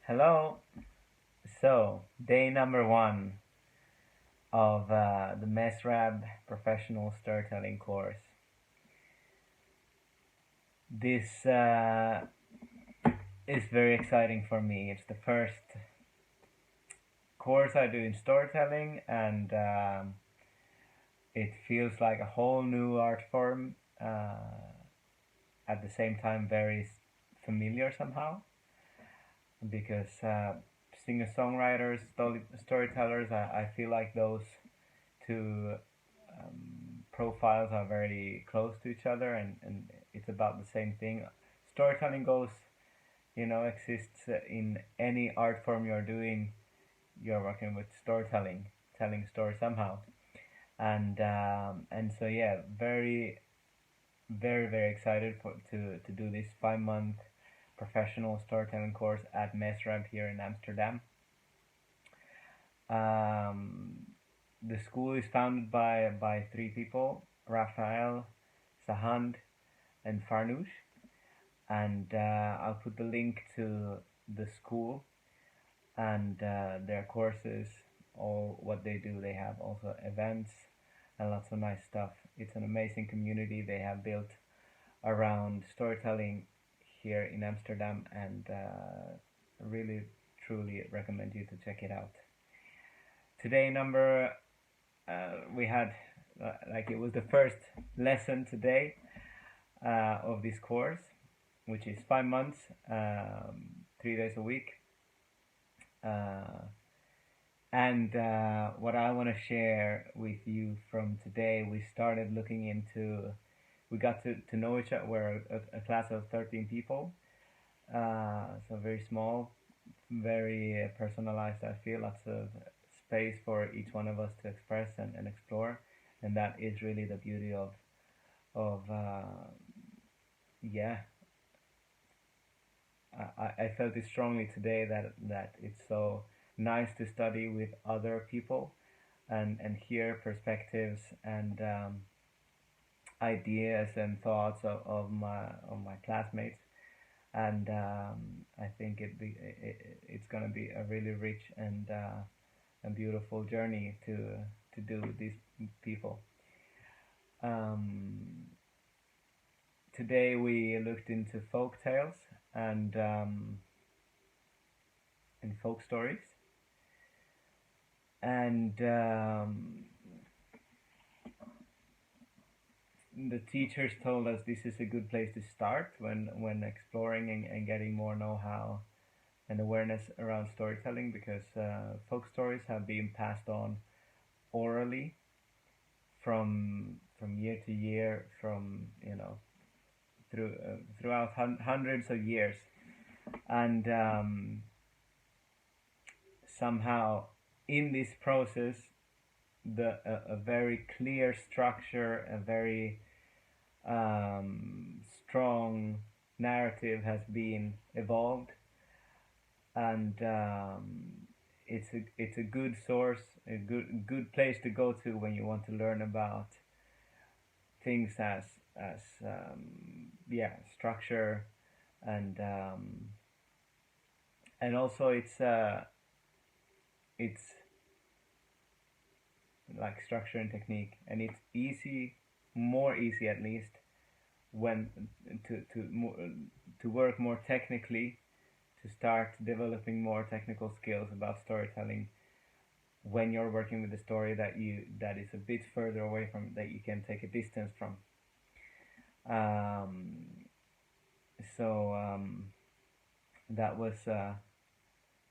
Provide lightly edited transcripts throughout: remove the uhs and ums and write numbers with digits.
Hello. So, day number one of the MESRAB professional storytelling course. This is very exciting for me. It's the first course I do in storytelling, and it feels like a whole new art form. At the same time, very familiar somehow, because singer-songwriters, storytellers, I feel like those two profiles are very close to each other, and it's about the same thing. Storytelling exists in any art form you're doing. You're working with storytelling, telling stories somehow, and so yeah, very excited to do this 5 month professional storytelling course at MESRAB here in Amsterdam. The school is founded by three people: Raphael, Sahand, and Farnoosh. And I'll put the link to the school and their courses, all what they do. They have also events and lots of nice stuff. It's an amazing community they have built around storytelling here in Amsterdam, and really truly recommend you to check it out. Today we had like it was the first lesson today of this course, which is 5 months, 3 days a week. And what I want to share with you from today, we started looking into, we got to know each other. We're a class of 13 people, so very small, very personalized. I feel lots of space for each one of us to express and explore, and that is really the beauty of yeah. I felt it strongly today that it's so nice to study with other people and hear perspectives and ideas and thoughts of my classmates, and I think it's gonna be a really rich and a beautiful journey to do with these people. Um, Today we looked into folk tales and folk stories, and the teachers told us this is a good place to start when exploring and getting more know-how and awareness around storytelling, because folk stories have been passed on orally from year to year, from throughout hundreds of years, and somehow in this process a very clear structure, a very strong narrative has been evolved, and it's a good source, a good place to go to when you want to learn about things as structure, and also it's like structure and technique, and it's easy, more easy at least, when to work more technically, to start developing more technical skills about storytelling when you're working with a story that is a bit further away from, that you can take a distance from. That was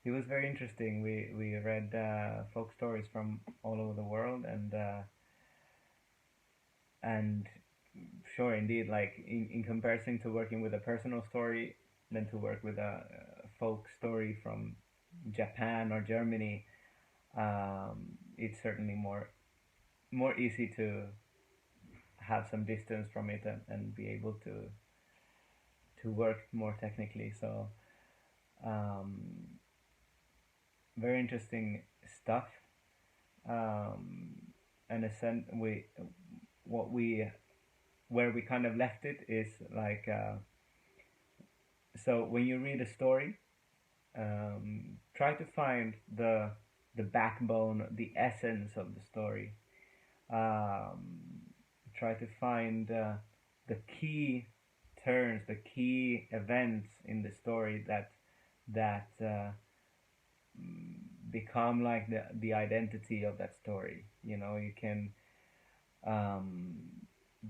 it was very interesting. We read folk stories from all over the world, and sure, indeed, like in comparison to working with a personal story than to work with a folk story from Japan or Germany, it's certainly more easy to have some distance from it, and be able to work more technically. So very interesting stuff. And where we kind of left it is like, so when you read a story, try to find the backbone, the essence of the story. Um, try to find the key turns, the key events in the story that become like the identity of that story. You know, you can um,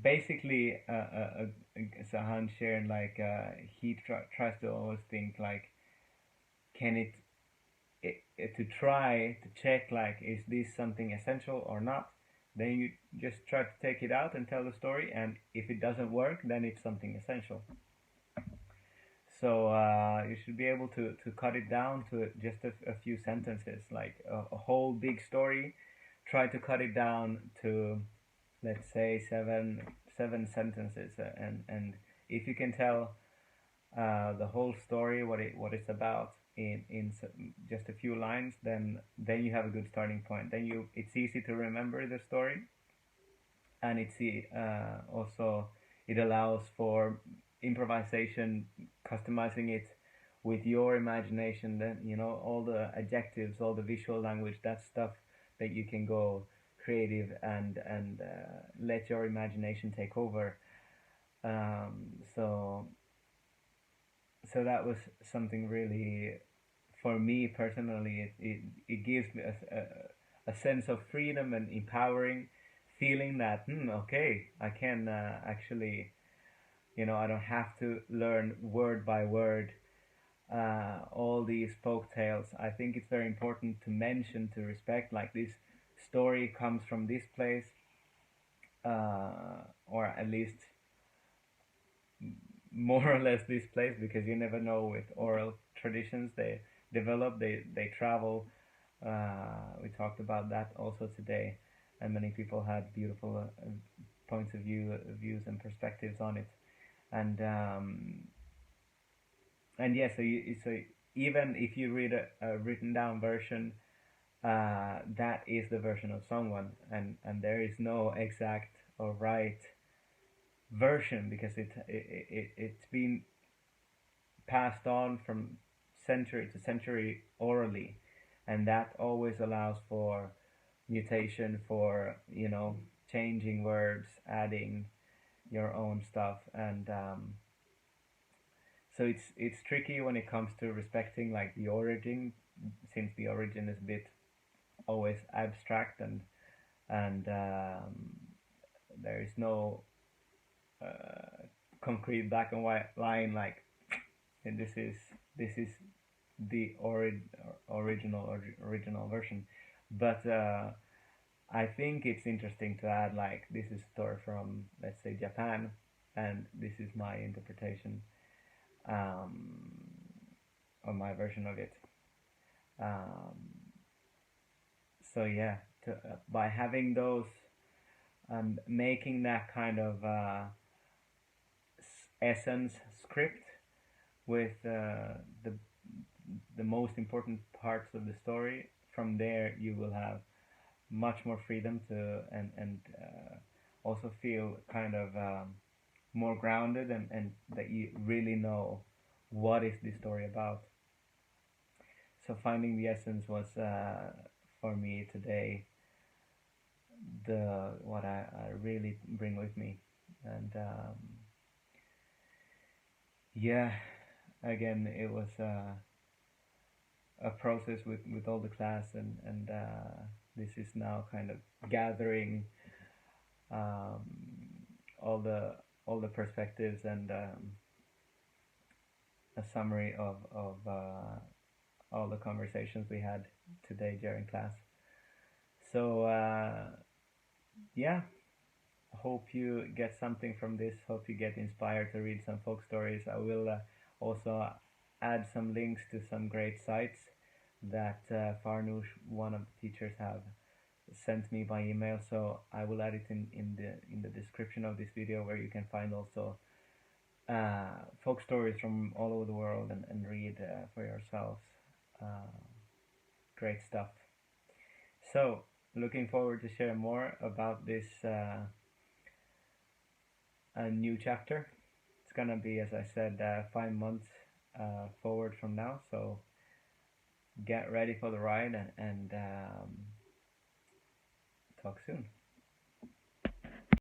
basically Sahan shared like he tries to always think like, can it to try to check like, is this something essential or not? Then you just try to take it out and tell the story, and if it doesn't work, then it's something essential. So you should be able to cut it down to just a few sentences, like a whole big story. Try to cut it down to, let's say, seven sentences, and if you can tell the whole story, what it's about just a few lines, then you have a good starting point. Then it's easy to remember the story, and also it allows for improvisation, customizing it with your imagination. Then all the adjectives, all the visual language, that stuff that you can go creative and let your imagination take over. So that was something really, for me personally, it gives me a sense of freedom and empowering feeling that, okay, I can actually, I don't have to learn word by word all these folk tales. I think it's very important to mention, to respect, like, this story comes from this place, or at least more or less this place, because you never know with oral traditions, they develop, they travel. We talked about that also today, and many people had beautiful points of views and perspectives on it. And yeah, so even if you read a written down version, that is the version of someone, and there is no exact or right version, because it's been passed on from century to century orally, and that always allows for mutation, for changing words, adding your own stuff. And so it's tricky when it comes to respecting like the origin, since the origin is a bit always abstract, and there is no concrete black and white line like, and this is the original version. But I think it's interesting to add like, this is a story from, let's say, Japan, and this is my interpretation, um, or my version of it. So yeah, by having those, making that kind of essence script with the most important parts of the story. From there, you will have much more freedom to and also feel kind of more grounded, and that you really know what is this story about. So finding the essence was, for me today, the what I really bring with me. And yeah, again, it was a process with all the class, and this is now kind of gathering um, all the perspectives, and a summary of all the conversations we had today during class. So yeah, hope you get something from this. Hope you get inspired to read some folk stories. I will also add some links to some great sites that Farnoosh, one of the teachers, have sent me by email. So I will add it in the description of this video, where you can find also folk stories from all over the world, and read for yourselves. Great stuff. So looking forward to share more about this a new chapter. It's gonna be, as I said, 5 months forward from now. So get ready for the ride and talk soon.